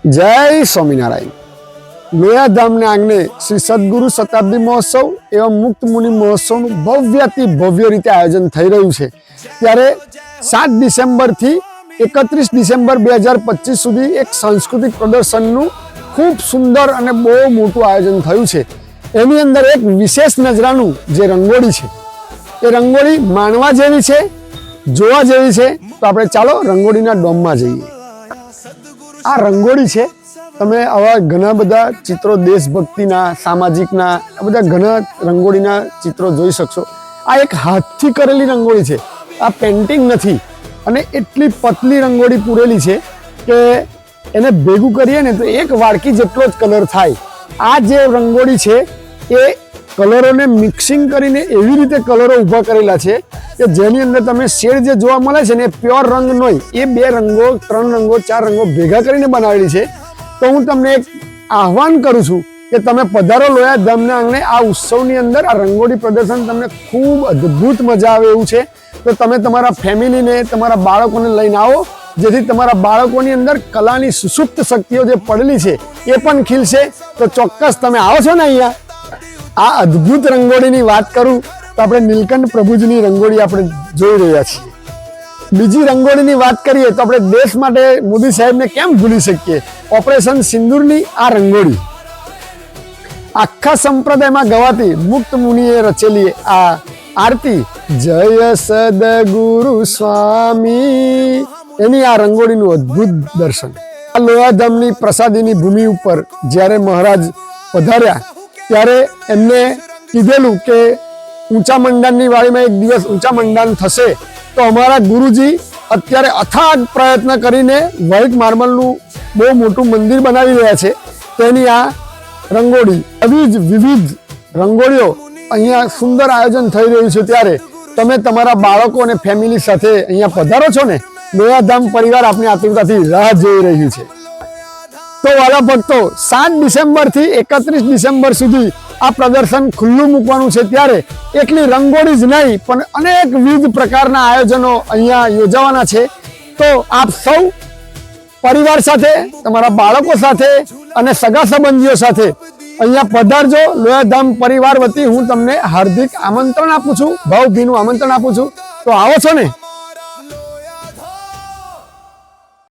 जय स्वामीनारायण। लोयाधाम ने आंगणे श्री सद्गुरु शताब्दी महोत्सव एवं मुक्त मुनि महोत्सव भव्यति भव्य रीते आयोजन थई रह्युं छे। त्यारे 7 डिसेम्बर थी 31 डिसेम्बर 2025 सुधी एक सांस्कृतिक प्रदर्शनનું खूब सुंदर અને બહુ મોટું આયોજન થયું છે। એની અંદર એક વિશેષ નજરાનું જે રંગોળી છે એ રંગોળી માણવા જેવી છે, જોવા જેવી છે। તો આપણે ચાલો રંગોળીના ડોમમાં જઈએ। આ રંગોળી છે, તમે આવા ઘણા બધા ચિત્રો દેશભક્તિના, સામાજિકના, આ બધા ઘણા રંગોળીના ચિત્રો જોઈ શકશો। આ એક હાથથી કરેલી રંગોળી છે, આ પેન્ટિંગ નથી અને એટલી પતલી રંગોળી પૂરેલી છે કે એને ભેગું કરીએ ને તો એક વાડકી જેટલો જ કલર થાય। આ જે રંગોળી છે એ કલરોને મિક્સિંગ કરીને એવી રીતે કલરો ઊભા કરેલા છે કે જેની અંદર તમે શેડ જે જોવા મળે છે ને એ પ્યોર રંગ નહીં, એ 2 રંગો 3 રંગો 4 રંગો ભેગા કરીને બનાવેલી છે। તો હું તમને એક આહવાન કરું છું કે તમે પધારો લોયાધામના આંગણે। આ ઉત્સવની અંદર આ રંગોળી પ્રદર્શન તમને ખૂબ અદ્ભુત મજા આવે એવું છે। તો તમે તમારા ફેમિલીને, તમારા બાળકોને લઈને આવો, જેથી તમારા બાળકોની અંદર કલાની સુષુપ્ત શક્તિઓ જે પડેલી છે એ પણ ખીલશે। તો ચોક્કસ તમે આવો છો ને અહીંયા। આ અદ્ભુત રંગોળીની વાત કરું તો આપણે નીલકંઠ પ્રભુજીની રંગોળી આપણે જોઈ રહ્યા છીએ। બીજી રંગોળીની વાત કરીએ તો આપણે દેશ માટે મોદી સાહેબને કેમ ભૂલી શકીએ। ઓપરેશન સિંદૂરની આ રંગોળી આખા સંપ્રદાયમાં ગવાતી મુક્ત મુનિએ રચેલી આ આરતી જય સદગુરુ સ્વામી, એની આ રંગોળીનું અદ્ભુત દર્શન। આ લોયાધામની પ્રસાદીની ભૂમિ ઉપર જ્યારે મહારાજ પધાર્યા ત્યારે એમને કીધેલું કે ઊંચા મંડાણની વાડીમાં એક દિવસ ઊંચા મંડાણ થશે, તો અમારા ગુરુજી અત્યારે અથાગ પ્રયત્ન કરીને વ્હાઇટ માર્બલનું બહુ મોટું મંદિર બનાવી રહ્યા છે। તેની આ રંગોળી, આવી જ વિવિધ રંગોળીઓ અહીંયા સુંદર આયોજન થઈ રહ્યું છે। ત્યારે તમે તમારા બાળકો અને ફેમિલી સાથે અહીંયા પધારો છો ને। લોયાધામ પરિવાર આપની આતુરતાથી રાહ જોઈ રહ્યું છે। તો વાલા ભક્તો, 7 ડિસેમ્બરથી 31 ડિસેમ્બર સુધી આ પ્રદર્શન ખુલ્લું મૂકવાનું છે। ત્યારે એકલી રંગોળી જ નહીં પણ અનેકવિધ પ્રકારના આયોજનો અહીંયા યોજાવાના છે। તો આપ સૌ પરિવાર સાથે, તમારા બાળકો સાથે અને સગા સંબંધીઓ સાથે અહીંયા પધારજો। લોયાધામ પરિવાર વતી હું તમને હાર્દિક આમંત્રણ આપું છું, ભાવભીનું આમંત્રણ આપું છું। તો આવો છો ને।